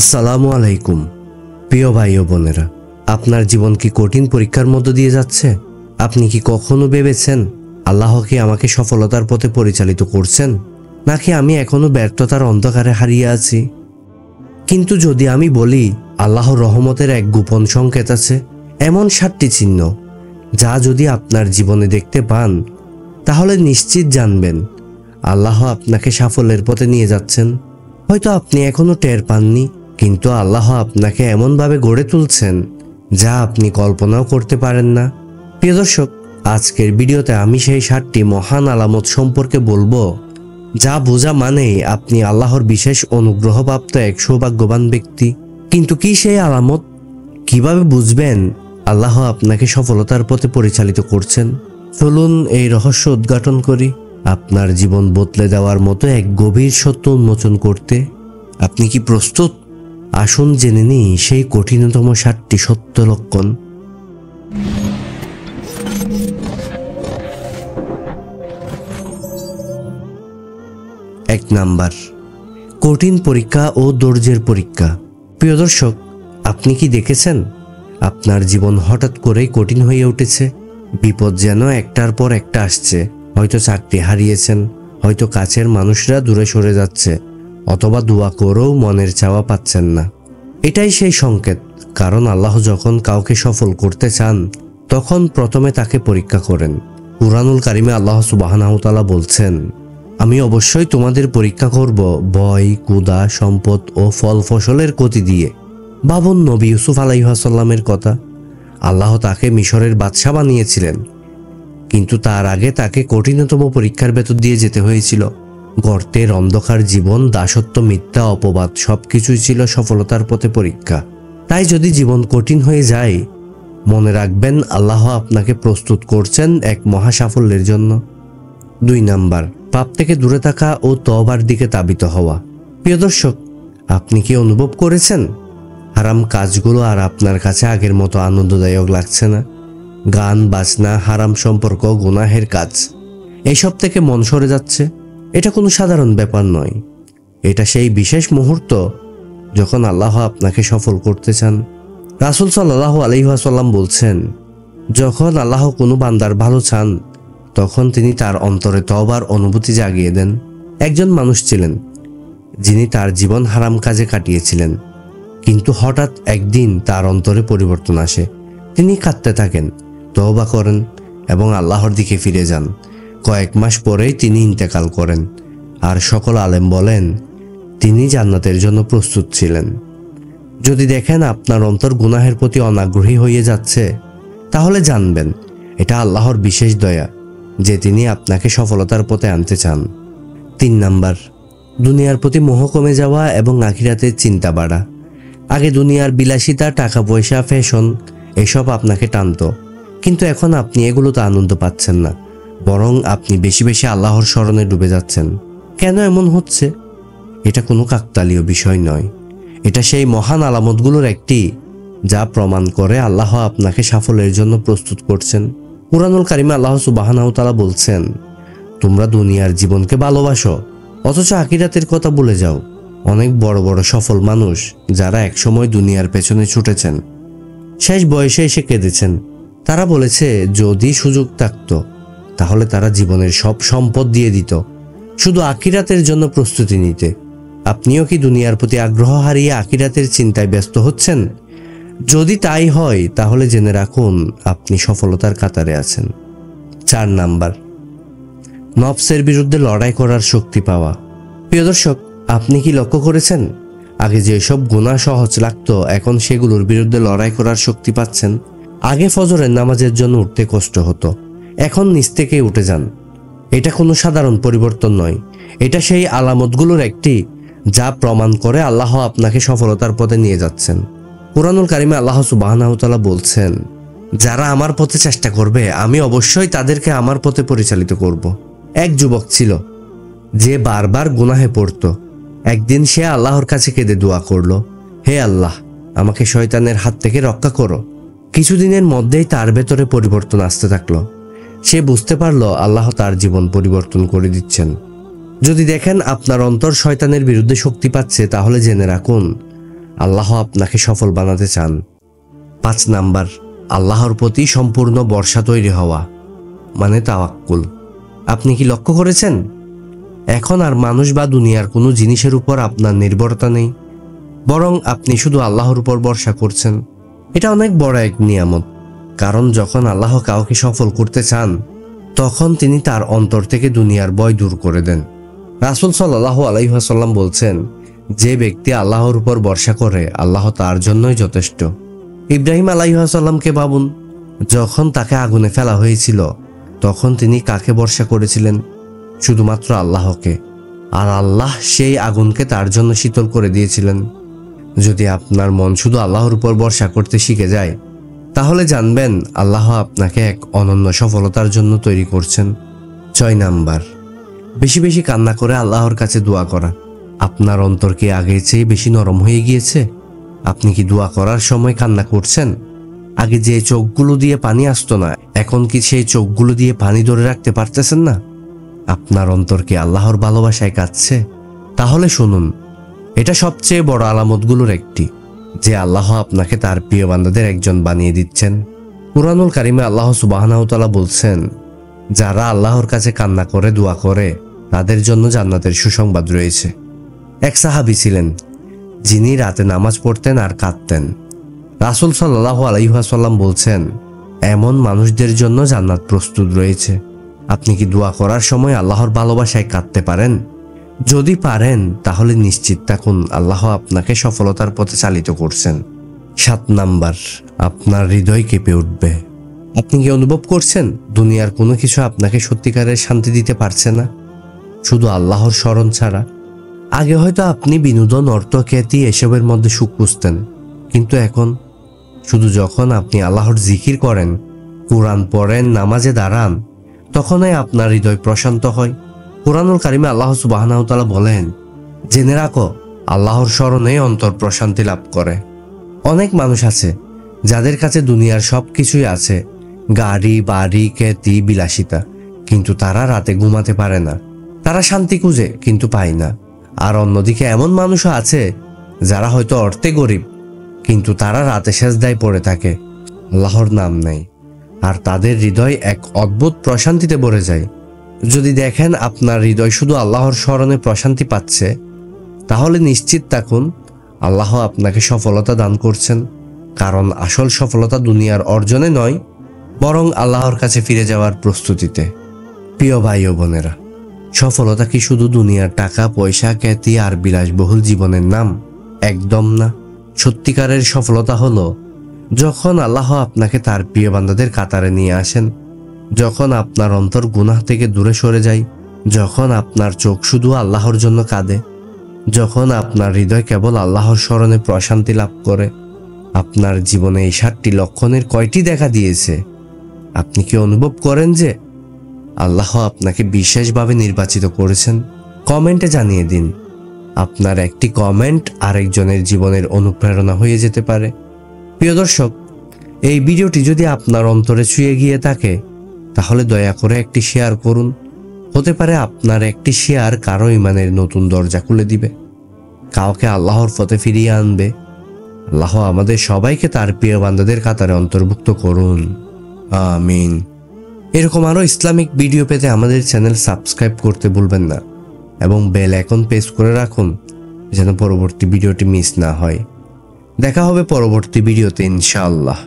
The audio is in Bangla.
আসসালামু আলাইকুম প্রিয় ভাই ও বোনেরা, আপনার জীবন কি কঠিন পরীক্ষার মধ্য দিয়ে যাচ্ছে? আপনি কি কখনো ভেবেছেন আল্লাহ কি আমাকে সফলতার পথে পরিচালিত করছেন, নাকি আমি এখনো ব্যর্থতার অন্ধকারে হারিয়ে আছি? কিন্তু যদি আমি বলি আল্লাহর রহমতের এক গোপন সংকেত আছে, এমন 7টি চিহ্ন যা যদি আপনার জীবনে দেখতে পান তাহলে নিশ্চিত জানবেন আল্লাহ আপনাকে সাফল্যের পথে নিয়ে যাচ্ছেন। হয়তো আপনি এখনো টের পাননি, কিন্তু আল্লাহ আপনাকে এমনভাবে গড়ে তুলছেন যা আপনি কল্পনাও করতে পারেন না। প্রিয় দর্শক, আজকের ভিডিওতে আমি সেই 7টি মহান আলামত সম্পর্কে বলবো যা বোঝা মানেই আপনি আল্লাহর বিশেষ অনুগ্রহপ্রাপ্ত এক সৌভাগ্যবান ব্যক্তি। কিন্তু কি সেই আলামত? কিভাবে বুঝবেন আল্লাহ আপনাকে সফলতার পথে পরিচালিত করছেন? চলুন এই রহস্য উদ্ঘাটন করি, আপনার জীবন বদলে দেওয়ার মতো এক গভীর সত্য উন্মোচন করতে। আপনি কি প্রস্তুত? আসুন জেনে নিই সেই কঠিনতম 7টি সত্য লক্ষণ। 1 নাম্বার, কঠিন পরীক্ষা ও ধৈর্যের পরীক্ষা। প্রিয় দর্শক, আপনি কি দেখেছেন আপনার জীবন হঠাৎ করেই কঠিন হয়ে উঠেছে? বিপদ যেন একটার পর একটা আসছে। হয়তো চাকরি হারিয়েছেন, হয়তো কাছের মানুষরা দূরে সরে যাচ্ছে, অথবা দোয়া করেও মনের চাওয়া পাচ্ছেন না। এটাই সেই সংকেত, কারণ আল্লাহ যখন কাউকে সফল করতে চান তখন প্রথমে তাকে পরীক্ষা করেন। কুরআনুল কারিমে আল্লাহ সুবহানাহু ওয়া তাআলা বলছেন, আমি অবশ্যই তোমাদের পরীক্ষা করব ভয়, ক্ষুধা, সম্পদ ও ফল ফসলের ক্ষতি দিয়ে। ভাবুন নবী ইউসুফ আলাইহিস সালামের কথা। আল্লাহ তাকে মিশরের বাদশা বানিয়েছিলেন, কিন্তু তার আগে তাকে কঠিনতম পরীক্ষার ভেতর দিয়ে যেতে হয়েছিল। গর্তের অন্ধকার জীবন, দাসত্ব, মিথ্যা, অপবাদ সবকিছুই ছিল সফলতার পথে পরীক্ষা। তাই যদি জীবন কঠিন হয়ে যায়, মনে রাখবেন আল্লাহ আপনাকে প্রস্তুত করছেন এক মহা সাফল্যের জন্য। 2 নাম্বার, পাপ থেকে দূরে থাকা ও তওবার দিকে তাবিত হওয়া। প্রিয় দর্শক, আপনি কি অনুভব করেছেন হারাম কাজগুলো আর আপনার কাছে আগের মতো আনন্দদায়ক লাগছে না? গান বাজনা, হারাম সম্পর্ক, গুনাহের কাজ, এসব থেকে মন সরে যাচ্ছে। এটা কোনো সাধারণ ব্যাপার নয়, এটা সেই বিশেষ মুহূর্ত যখন আল্লাহ আপনাকে সফল করতে চান। রাসূল সাল্লাল্লাহু আলাইহি ওয়াসাল্লাম বলছেন, যখন আল্লাহ কোনো বান্দার ভালো চান তখন তিনি তার অন্তরে তওবার অনুভূতি জাগিয়ে দেন। একজন মানুষ ছিলেন যিনি তার জীবন হারাম কাজে কাটিয়েছিলেন, কিন্তু হঠাৎ একদিন তার অন্তরে পরিবর্তন আসে। তিনি কাঁদতে থাকেন, তওবা করেন এবং আল্লাহর দিকে ফিরে যান। কয়েক মাস পরেই তিনি ইন্তেকাল করেন, আর সকল আলেম বলেন তিনি জান্নাতের জন্য প্রস্তুত ছিলেন। যদি দেখেন আপনার অন্তর গুনাহের প্রতি অনাগ্রহী হয়ে যাচ্ছে, তাহলে জানবেন এটা আল্লাহর বিশেষ দয়া যে তিনি আপনাকে সফলতার পথে আনতে চান। 3 নাম্বার, দুনিয়ার প্রতি মোহ কমে যাওয়া এবং আখিরাতের চিন্তা বাড়া। আগে দুনিয়ার বিলাসিতা, টাকা পয়সা, ফ্যাশন এসব আপনাকে টানত, কিন্তু এখন আপনি এগুলোতে আনন্দ পাচ্ছেন না, বরং আপনি বেশি বেশি আল্লাহর স্মরণে ডুবে যাচ্ছেন। কেন এমন হচ্ছে? এটা কোনো কাকতালীয় বিষয় নয়, এটা সেই মহান আলামতগুলোর একটি যা প্রমাণ করে আল্লাহ আপনাকে সাফল্যের জন্য প্রস্তুত করছেন। কুরআনুল কারিমে আল্লাহ সুবহানাহু ওয়া তাআলা বলছেন, তোমরা দুনিয়ার জীবনকে ভালোবাসো অথচ আখিরাতের কথা ভুলে যাও। অনেক বড় বড় সফল মানুষ যারা একসময় দুনিয়ার পেছনে ছুটেছেন, শেষ বয়সে এসে কেঁদেছেন, তারা বলেছে যদি সুযোগ থাকতো তাহলে তারা জীবনের সব সম্পদ দিয়ে দিত শুধু আখিরাতের জন্য প্রস্তুতি নিতে। আপনিও কি দুনিয়ার প্রতি আগ্রহ হারিয়ে আখিরাতের চিন্তায় ব্যস্ত হচ্ছেন? যদি তাই হয় তাহলে জেনে রাখুন আপনি সফলতার কাতারে আছেন। 4 নাম্বার, নফসের বিরুদ্ধে লড়াই করার শক্তি পাওয়া। প্রিয় দর্শক, আপনি কি লক্ষ্য করেছেন আগে যেসব গুনাহ সহজ লাগতো এখন সেগুলোর বিরুদ্ধে লড়াই করার শক্তি পাচ্ছেন? আগে ফজরের নামাজের জন্য উঠতে কষ্ট হতো, এখন নিচ থেকে উঠে যান। এটা কোনো সাধারণ পরিবর্তন নয়, এটা সেই আলামতগুলোর একটি যা প্রমাণ করে আল্লাহ আপনাকে সফলতার পথে নিয়ে যাচ্ছেন। কুরআনুল কারিমে আল্লাহ সুবহানাহু ওয়া তাআলা বলছেন, যারা আমার পথে চেষ্টা করবে আমি অবশ্যই তাদেরকে আমার পথে পরিচালিত করব। এক যুবক ছিল যে বারবার গুনাহে পড়ত। একদিন সে আল্লাহর কাছে কেঁদে দোয়া করল, হে আল্লাহ, আমাকে শয়তানের হাত থেকে রক্ষা করো। কিছুদিনের মধ্যেই তার ভেতরে পরিবর্তন আসতে থাকলো। সে বুঝতে পারল আল্লাহ তার জীবন পরিবর্তন করে দিচ্ছেন। যদি দেখেন আপনার অন্তর শয়তানের বিরুদ্ধে শক্তি পাচ্ছে, তাহলে জেনে রাখুন আল্লাহ আপনাকে সফল বানাতে চান। 5 নাম্বার, আল্লাহর প্রতি সম্পূর্ণ ভরসা তৈরি হওয়া, মানে তাওয়াক্কুল। আপনি কি লক্ষ্য করেছেন এখন আর মানুষ বা দুনিয়ার কোনো জিনিসের উপর আপনার নির্ভরতা নেই, বরং আপনি শুধু আল্লাহর উপর ভরসা করছেন? এটা অনেক বড় এক নিয়ামত, কারণ যখন আল্লাহ কাউকে সফল করতে চান তখন তিনি তার অন্তর থেকে দুনিয়ার ভয় দূর করে দেন। রাসূল সাল্লাল্লাহু আলাইহি ওয়াসাল্লাম বলছেন, যে ব্যক্তি আল্লাহর উপর ভরসা করে আল্লাহ তার জন্যই যথেষ্ট। ইব্রাহিম আলাইহিস সালামকে ভাবুন, যখন তাকে আগুনে ফেলা হয়েছিল তখন তিনি কাকে ভরসা করেছিলেন? শুধুমাত্র আল্লাহকে, আর আল্লাহ সেই আগুনকে তার জন্য শীতল করে দিয়েছিলেন। যদি আপনার মন শুধু আল্লাহর উপর ভরসা করতে শিখে যায়, তাহলে জানবেন আল্লাহ আপনাকে এক অনন্য সফলতার জন্য তৈরি করছেন। 6 নাম্বার, বেশি বেশি কান্না করে আল্লাহর কাছে দোয়া করা। আপনার অন্তর কি আগের চেয়ে বেশি নরম হয়ে গিয়েছে? আপনি কি দোয়া করার সময় কান্না করছেন? আগে যে চোখগুলো দিয়ে পানি আসতো না, এখন কি সেই চোখগুলো দিয়ে পানি ধরে রাখতে পারতেছেন না? আপনার অন্তর কি আল্লাহর ভালোবাসায় কাঁদছে? তাহলে শুনুন, এটা সবচেয়ে বড় আলামতগুলোর একটি, যে আল্লাহ আপনাকে তার প্রিয় বান্দাদের একজন বানিয়ে দিচ্ছেন। কুরআনুল কারিমে আল্লাহ সুবহানাহু ওয়া তাআলা বলছেন, যারা আল্লাহর কাছে কান্না করে দোয়া করে তাদের জন্য জান্নাতের সুসংবাদ রয়েছে। এক সাহাবী ছিলেন যিনি রাতে নামাজ পড়তেন আর কাঁদতেন। রাসূল সাল্লাল্লাহু আলাইহি ওয়াসাল্লাম বলছেন, এমন মানুষদের জন্য জান্নাত প্রস্তুত রয়েছে। আপনি কি দোয়া করার সময় আল্লাহর ভালোবাসায় কাঁদতে পারেন? যদি পারেন তাহলে নিশ্চিত থাকুন আল্লাহ আপনাকে সফলতার পথে চালিত করছেন। 7 নাম্বার, আপনার হৃদয় কেঁপে উঠবে। আপনি কি অনুভব করছেন দুনিয়ার কোনো কিছু আপনাকে সত্যিকারের শান্তি দিতে পারছে না, শুধু আল্লাহর স্মরণ ছাড়া? আগে হয়তো আপনি বিনোদন, অর্থ, খ্যাতি এসবের মধ্যে সুখ খুঁজতেন, কিন্তু এখন শুধু যখন আপনি আল্লাহর জিকির করেন, কোরআন পড়েন, নামাজে দাঁড়ান, তখনই আপনার হৃদয় প্রশান্ত হয়। কুরআনুল কারিমে আল্লাহ সুবহানাহু ওয়া তাআলা বলেন, জেনে রাখো আল্লাহর স্মরণে অন্তর প্রশান্তি লাভ করে। অনেক মানুষ আছে যাদের কাছে দুনিয়ার সব কিছুই আছে, গাড়ি, বাড়ি, খ্যাতি, বিলাসিতা, কিন্তু তারা রাতে ঘুমাতে পারে না। তারা শান্তি খুঁজে কিন্তু পায় না। আর অন্যদিকে এমন মানুষও আছে যারা হয়তো অর্থে গরিব, কিন্তু তারা রাতে সেজদায় পড়ে থাকে, আল্লাহর নাম নেই, আর তাদের হৃদয় এক অদ্ভুত প্রশান্তিতে ভরে যায়। যদি দেখেন আপনার হৃদয় শুধু আল্লাহর স্মরণে প্রশান্তি পাচ্ছে, তাহলে নিশ্চিত থাকুন আল্লাহ আপনাকে সফলতা দান করছেন। কারণ আসল সফলতা দুনিয়ার অর্জনে নয়, বরং আল্লাহর কাছে ফিরে যাওয়ার প্রস্তুতিতে। প্রিয় ভাই ও বোনেরা, সফলতা কি শুধু দুনিয়ার টাকা পয়সা, খ্যাতি আর বিলাসবহুল জীবনের নাম? একদম না। সত্যিকারের সফলতা হলো যখন আল্লাহ আপনাকে তার প্রিয় বান্দাদের কাতারে নিয়ে আসেন, যখন আপনার অন্তর গুনাহ থেকে দূরে সরে যায়, যখন আপনার চোখ শুধু আল্লাহর জন্য কাঁদে, যখন আপনার হৃদয় কেবল আল্লাহর স্মরণে প্রশান্তি লাভ করে। আপনার জীবনে এই 7টি লক্ষণের কয়টি দেখা দিয়েছে? আপনি কি অনুভব করেন যে আল্লাহ আপনাকে বিশেষভাবে নির্বাচিত করেছেন? কমেন্টে জানিয়ে দিন। আপনার একটি কমেন্ট আরেকজনের জীবনের অনুপ্রেরণা হয়ে যেতে পারে। প্রিয় দর্শক, এই ভিডিওটি যদি আপনার অন্তরে ছুঁয়ে গিয়ে থাকে, তাহলে দয়া করে একটি শেয়ার করুন। হতে পারে আপনার একটি শেয়ার কারো ইমানের নতুন দরজা খুলে দিবে, কাউকে আল্লাহর পথে ফিরিয়ে আনবে। আল্লাহ আমাদের সবাইকে তার প্রিয় বান্দাদের কাতারে অন্তর্ভুক্ত করুন, আমিন। এরকম আরও ইসলামিক ভিডিও পেতে আমাদের চ্যানেল সাবস্ক্রাইব করতে ভুলবেন না এবং বেল আইকন প্রেস করে রাখুন যেন পরবর্তী ভিডিওটি মিস না হয়। দেখা হবে পরবর্তী ভিডিওতে ইনশাআল্লাহ।